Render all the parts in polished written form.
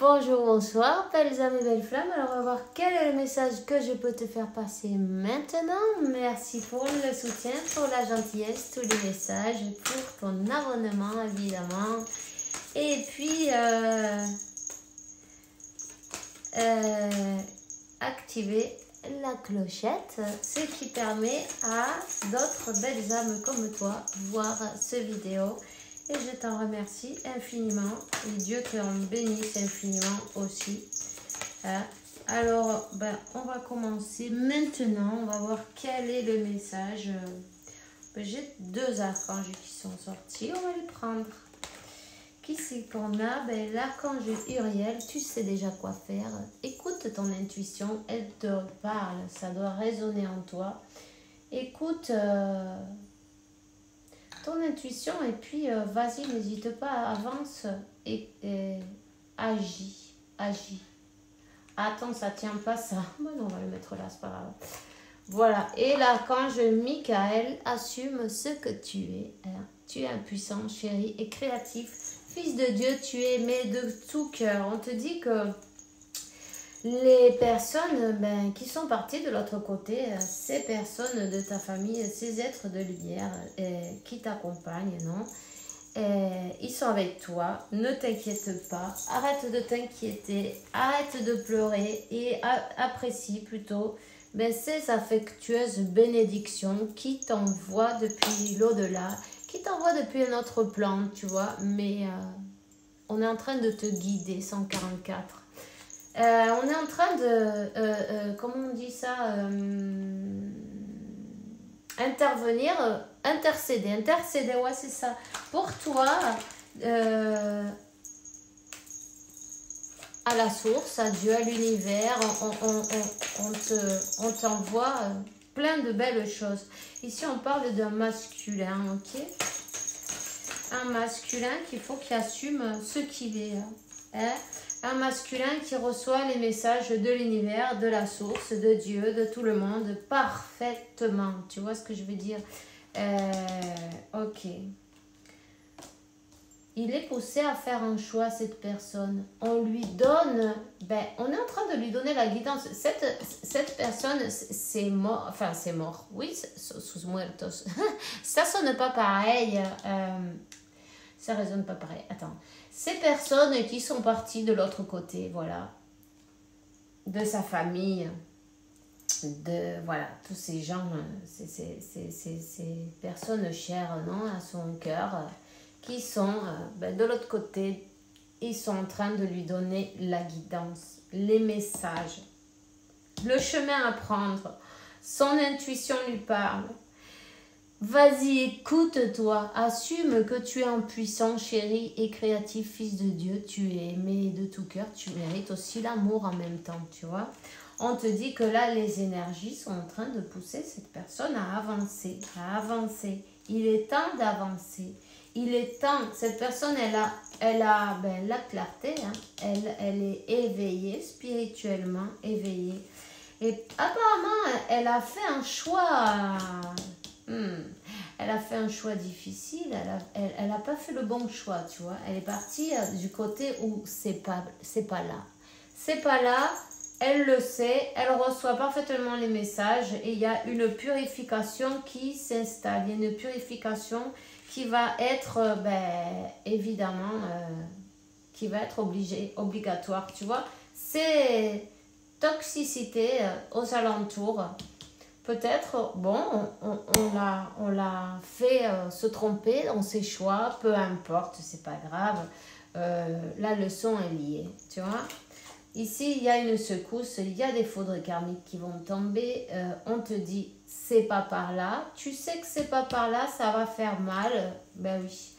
Bonjour, bonsoir, belles âmes et belles flammes. Alors, on va voir quel est le message que je peux te faire passer maintenant. Merci pour le soutien, pour la gentillesse, tous les messages, pour ton abonnement, évidemment. Et puis, activer la clochette, ce qui permet à d'autres belles âmes comme toi de voir ce vidéo. Et je t'en remercie infiniment. Et Dieu t'en bénisse infiniment aussi. Alors, on va commencer maintenant. On va voir quel est le message. J'ai deux archanges qui sont sortis. On va les prendre. Qui c'est qu'on a? L'archange Uriel, tu sais déjà quoi faire. Écoute ton intuition. Elle te parle. Ça doit résonner en toi. Écoute... ton intuition et puis vas-y, n'hésite pas, avance et agis. Attends, ça tient pas ça. Bon, on va le mettre là, c'est pas grave. Voilà, et l'archange Michael, assume ce que tu es. Hein. Tu es un puissant, chéri et créatif. Fils de Dieu, tu es aimé de tout cœur. On te dit que les personnes qui sont parties de l'autre côté, ces personnes de ta famille, ces êtres de lumière qui t'accompagnent, non? Ils sont avec toi, ne t'inquiète pas, arrête de t'inquiéter, arrête de pleurer et apprécie plutôt ces affectueuses bénédictions qui t'envoient depuis l'au-delà, qui t'envoient depuis un autre plan, tu vois, mais on est en train de te guider, 144. On est en train de, comment on dit ça, intercéder, ouais c'est ça, pour toi, à la source, à Dieu, à l'univers, on t'envoie plein de belles choses. Ici on parle d'un masculin, ok? Un masculin qu'il faut qu'il assume ce qu'il est, hein? Un masculin qui reçoit les messages de l'univers, de la source, de Dieu, de tout le monde, parfaitement. Tu vois ce que je veux dire? Ok. Il est poussé à faire un choix, cette personne. On lui donne... on est en train de lui donner la guidance. Cette personne, c'est mort. Enfin, c'est mort. Oui, sus muertos. Ça sonne pas pareil. Ça résonne pas pareil. Attends. Ces personnes qui sont parties de l'autre côté, voilà, de sa famille, de, voilà, tous ces gens, ces personnes chères, non, à son cœur, qui sont de l'autre côté, ils sont en train de lui donner la guidance, les messages, le chemin à prendre. Son intuition lui parle. Vas-y, écoute-toi, assume que tu es un puissant, chéri et créatif fils de Dieu. Tu es aimé de tout cœur, tu mérites aussi l'amour en même temps, tu vois. On te dit que là, les énergies sont en train de pousser cette personne à avancer, Il est temps d'avancer. Il est temps, cette personne, elle a la clarté, hein. Elle est éveillée, spirituellement éveillée. Et apparemment, elle a fait un choix... Elle a fait un choix difficile, elle a pas fait le bon choix, tu vois. Elle est partie du côté où c'est pas là. C'est pas là, elle le sait, elle reçoit parfaitement les messages et il y a une purification qui s'installe. Il y a une purification qui va être, évidemment, qui va être obligatoire, tu vois. C'est toxicité aux alentours. Peut-être, bon, on l'a fait se tromper dans ses choix, peu importe, c'est pas grave. La leçon est liée, tu vois. Ici, il y a une secousse, il y a des foudres karmiques qui vont tomber. On te dit, c'est pas par là. Tu sais que c'est pas par là, ça va faire mal. Ben oui.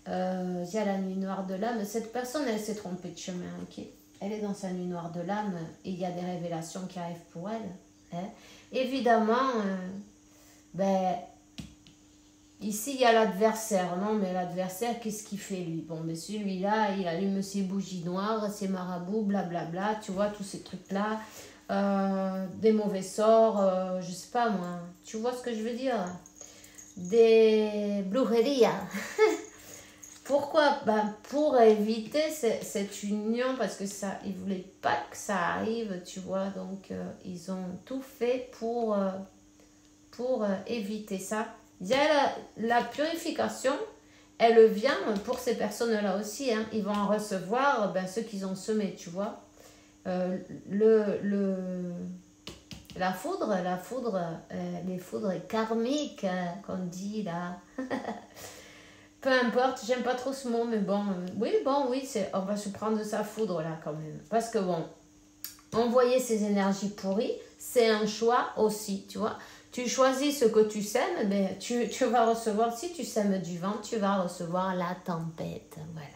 Il y a la nuit noire de l'âme. Cette personne, elle s'est trompée de chemin, ok? Elle est dans sa nuit noire de l'âme et il y a des révélations qui arrivent pour elle. Hein? Évidemment, ici il y a l'adversaire, non, mais l'adversaire, qu'est-ce qu'il fait lui? Bon, mais celui-là, il allume ses bougies noires, ses marabouts, blablabla, tu vois, tous ces trucs-là, des mauvais sorts, je sais pas moi, tu vois ce que je veux dire? Des brujerías, Pourquoi? Ben, pour éviter cette union, parce que ça, ils ne voulaient pas que ça arrive, tu vois. Donc, ils ont tout fait pour éviter ça. Il y a la purification, elle vient pour ces personnes-là aussi. Hein. Ils vont en recevoir ben, ceux qu'ils ont semés, tu vois. Euh, la foudre, les foudres karmiques, qu'on dit là. Peu importe, j'aime pas trop ce mot, mais bon, oui, on va se prendre de sa foudre là quand même. Parce que bon, envoyer ces énergies pourries, c'est un choix aussi, tu vois. Tu choisis ce que tu sèmes, mais tu vas recevoir, si tu sèmes du vent, tu vas recevoir la tempête, voilà.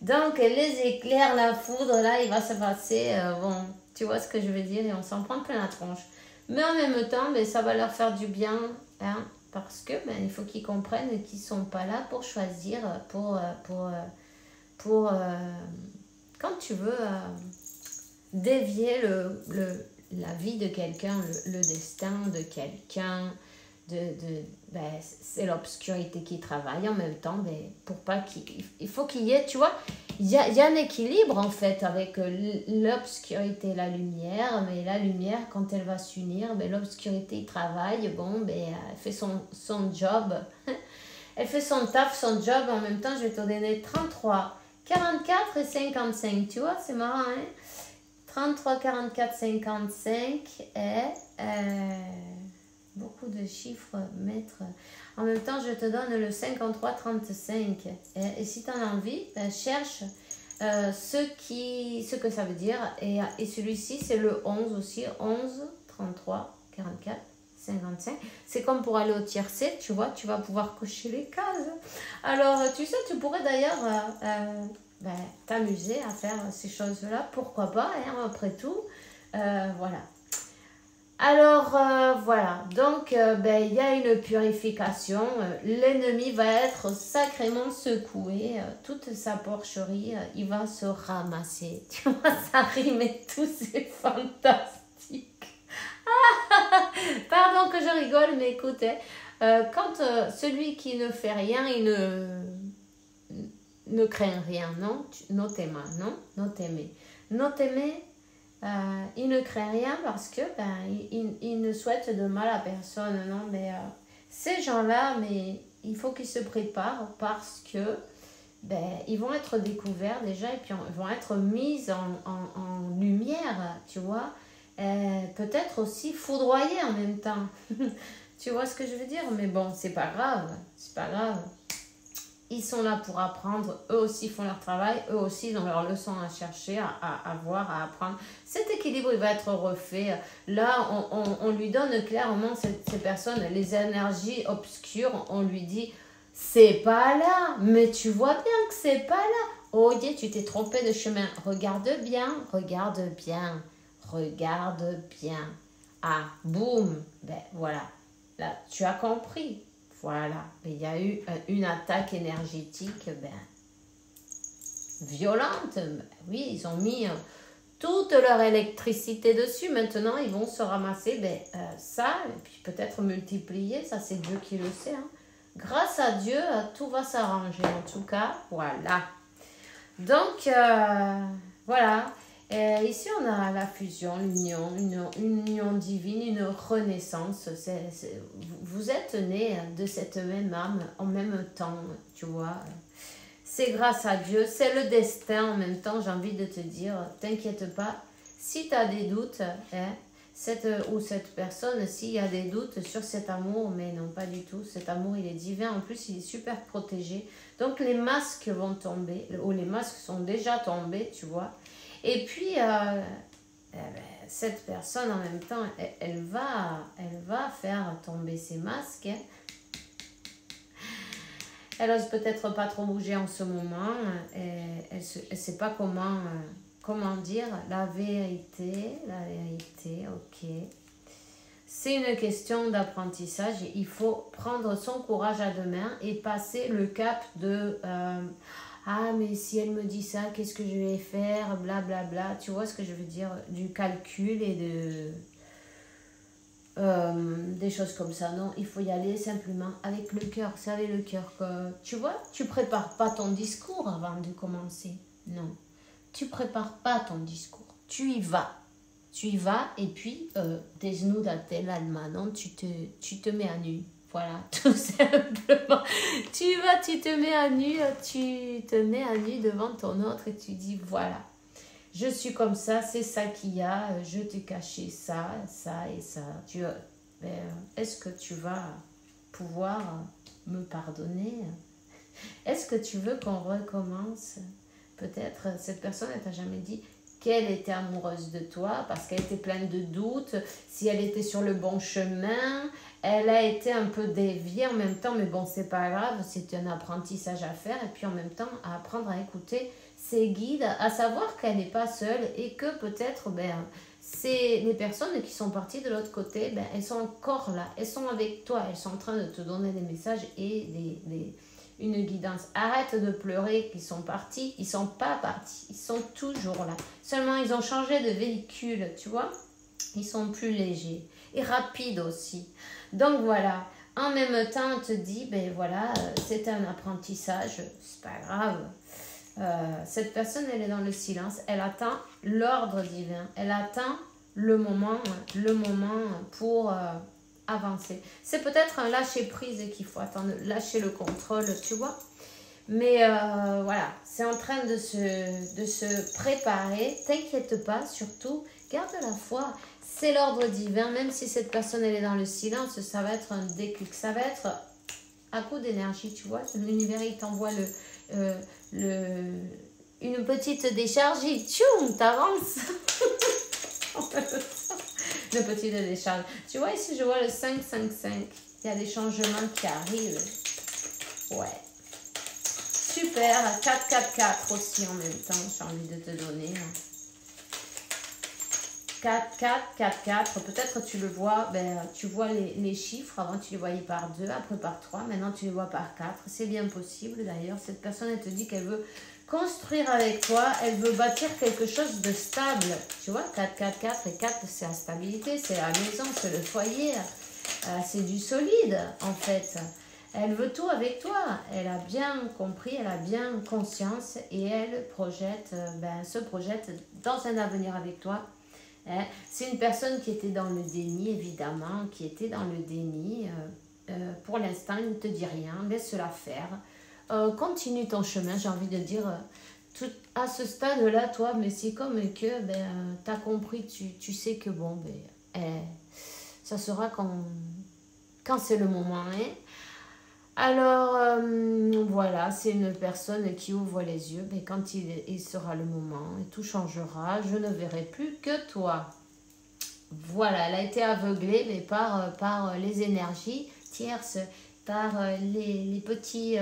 Donc, les éclairs, la foudre, là, il va se passer, bon, tu vois ce que je veux dire, et on s'en prend plein la tronche. Mais en même temps, ben, ça va leur faire du bien, hein, parce que ben, il faut qu'ils comprennent qu'ils ne sont pas là pour choisir, quand tu veux dévier la vie de quelqu'un, le destin de quelqu'un, ben, c'est l'obscurité qui travaille en même temps, ben, pour pas il faut qu'il y ait, tu vois, il y a un équilibre en fait avec l'obscurité et la lumière, mais la lumière, quand elle va s'unir, ben, l'obscurité il travaille, bon, ben, elle fait son job, elle fait son taf, son job, en même temps je vais te donner 33, 44 et 55, tu vois, c'est marrant, hein. 33, 44, 55 et beaucoup de chiffres, mètres. En même temps, je te donne le 53, 35. Et si tu en as envie, cherche ce que ça veut dire. Et celui-ci, c'est le 11 aussi. 11, 33, 44, 55. C'est comme pour aller au tiercé, tu vois, tu vas pouvoir cocher les cases. Alors, tu sais, tu pourrais d'ailleurs ben, t'amuser à faire ces choses-là. Pourquoi pas, hein, après tout. Voilà. Alors, voilà. Donc, ben, il y a une purification. L'ennemi va être sacrément secoué. Toute sa porcherie, il va se ramasser. Tu vois, ça rime et tout, c'est fantastique. Pardon que je rigole, mais écoutez, quand celui qui ne fait rien, il ne craint rien, non? Notez-moi, non? Notez-moi. Notez-moi, il ne craint rien parce que ben, il ne souhaite de mal à personne, non? Mais ces gens-là, mais il faut qu'ils se préparent parce que ben, ils vont être découverts déjà et puis ils vont être mis en lumière, tu vois. Peut-être aussi foudroyés en même temps. Tu vois ce que je veux dire? Mais bon, c'est pas grave, c'est pas grave. Ils sont là pour apprendre, eux aussi font leur travail, eux aussi ils ont leurs leçons à chercher, à voir, à apprendre. Cet équilibre, il va être refait. Là, on lui donne clairement, ces personnes, les énergies obscures, on lui dit, c'est pas là, mais tu vois bien que c'est pas là. Oh, Dieu, tu t'es trompé de chemin. Regarde bien, regarde bien, regarde bien. Ah, boum, ben voilà, là, tu as compris. Voilà, il y a eu une attaque énergétique violente. Oui, ils ont mis toute leur électricité dessus. Maintenant, ils vont se ramasser ça, et puis peut-être multiplier. Ça, c'est Dieu qui le sait. Hein. Grâce à Dieu, tout va s'arranger. En tout cas, voilà. Donc, voilà. Ici, on a la fusion, l'union, une union divine, une renaissance. Vous êtes nés de cette même âme en même temps, tu vois. C'est grâce à Dieu, c'est le destin en même temps, j'ai envie de te dire. T'inquiète pas, si tu as des doutes, hein, cette personne, s'il y a des doutes sur cet amour, mais non, pas du tout. Cet amour, il est divin. En plus, il est super protégé. Donc, les masques vont tomber, ou les masques sont déjà tombés, tu vois. Et puis, cette personne, en même temps, elle va faire tomber ses masques. Hein. Elle n'ose peut-être pas trop bouger en ce moment. Elle ne sait pas comment dire la vérité. La vérité, ok. C'est une question d'apprentissage. Il faut prendre son courage à deux mains et passer le cap de... ah, mais si elle me dit ça, qu'est-ce que je vais faire? Blablabla. Tu vois ce que je veux dire? Du calcul et des choses comme ça. Non, il faut y aller simplement avec le cœur. C'est avec le cœur que, tu vois, tu prépares pas ton discours avant de commencer. Non, tu prépares pas ton discours. Tu y vas. Tu y vas et puis, desnudate l'alma, non, tu te mets à nu. Voilà, tout simplement. Tu vas, tu te mets à nu, tu te mets à nu devant ton autre et tu dis, voilà. Je suis comme ça, c'est ça qu'il y a, je t'ai caché ça, ça et ça. Est-ce que tu vas pouvoir me pardonner? Est-ce que tu veux qu'on recommence? Peut-être cette personne, elle t'a jamais dit qu'elle était amoureuse de toi parce qu'elle était pleine de doutes, si elle était sur le bon chemin, elle a été un peu déviée en même temps, mais bon, c'est pas grave, c'est un apprentissage à faire et puis en même temps à apprendre à écouter ses guides, à savoir qu'elle n'est pas seule et que peut-être c'est les personnes qui sont parties de l'autre côté, elles sont encore là, elles sont avec toi, elles sont en train de te donner des messages et une guidance. Arrête de pleurer qu'ils sont partis, ils sont pas partis, ils sont toujours là. Seulement ils ont changé de véhicule, tu vois, ils sont plus légers et rapides aussi. Donc voilà, en même temps on te dit, voilà, c'est un apprentissage, c'est pas grave. Cette personne, elle est dans le silence, elle attend l'ordre divin, elle attend le moment pour avancer. C'est peut-être un lâcher-prise qu'il faut attendre, lâcher le contrôle, tu vois. Mais voilà, c'est en train de se préparer. T'inquiète pas, surtout, garde la foi. C'est l'ordre divin, même si cette personne, elle est dans le silence, ça va être un déclic, ça va être à coup d'énergie, tu vois. L'univers, il t'envoie une petite décharge et tchoum, t'avances. Le petit décharge. Tu vois, ici, je vois le 5-5-5. Il y a des changements qui arrivent. Ouais. Super. 4-4-4 aussi en même temps. J'ai envie de te donner. 4-4-4-4. Peut-être tu le vois. Tu vois les chiffres. Avant, tu les voyais par 2. Après, par 3. Maintenant, tu les vois par 4. C'est bien possible. D'ailleurs, cette personne, elle te dit qu'elle veut construire avec toi, elle veut bâtir quelque chose de stable. Tu vois, 4, 4, 4 et 4, c'est la stabilité, c'est la maison, c'est le foyer, c'est du solide en fait. Elle veut tout avec toi. Elle a bien compris, elle a bien conscience et elle se projette dans un avenir avec toi. C'est une personne qui était dans le déni, évidemment, qui était dans le déni. Pour l'instant, il ne te dit rien, laisse-la faire. Continue ton chemin, j'ai envie de dire, à ce stade-là, toi, mais c'est comme que tu as compris, tu sais que bon, ça sera quand c'est le moment. Hein. Alors, voilà, c'est une personne qui ouvre les yeux, mais quand il sera le moment, et tout changera, je ne verrai plus que toi. Voilà, elle a été aveuglée, mais par les énergies tierces, par les petits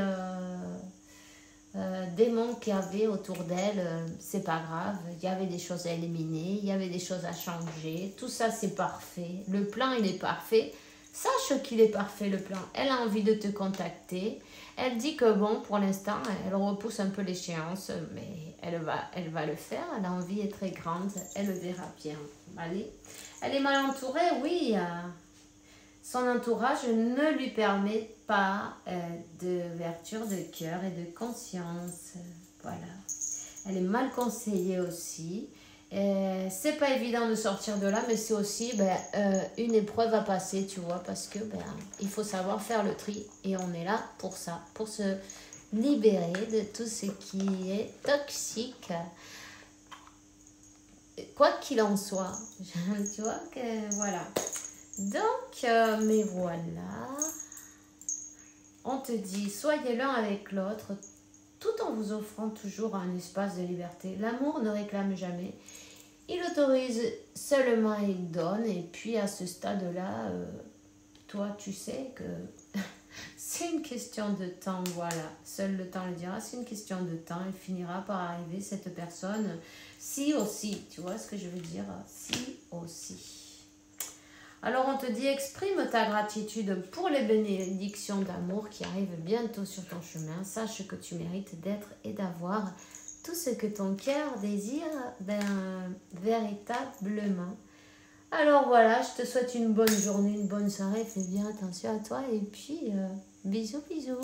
démons qu'il y avait autour d'elle. C'est pas grave, il y avait des choses à éliminer, il y avait des choses à changer, tout ça c'est parfait, le plan il est parfait, sache qu'il est parfait le plan. Elle a envie de te contacter, elle dit que bon, pour l'instant elle repousse un peu l'échéance, mais elle va le faire, elle a envie est très grande, elle le verra bien. Allez, elle est mal entourée, oui. Son entourage ne lui permet pas d'ouverture de cœur et de conscience. Voilà. Elle est mal conseillée aussi. C'est pas évident de sortir de là, mais c'est aussi une épreuve à passer, tu vois, parce que il faut savoir faire le tri et on est là pour ça, pour se libérer de tout ce qui est toxique. Quoi qu'il en soit, tu vois que voilà. Donc, mais voilà, on te dit, soyez l'un avec l'autre, tout en vous offrant toujours un espace de liberté. L'amour ne réclame jamais, il autorise seulement et il donne, et puis à ce stade-là, toi tu sais que c'est une question de temps, voilà, seul le temps le dira, c'est une question de temps, il finira par arriver cette personne, si aussi, tu vois ce que je veux dire, si aussi. Alors on te dit, exprime ta gratitude pour les bénédictions d'amour qui arrivent bientôt sur ton chemin. Sache que tu mérites d'être et d'avoir tout ce que ton cœur désire véritablement. Alors voilà, je te souhaite une bonne journée, une bonne soirée. Fais bien attention à toi et puis bisous bisous.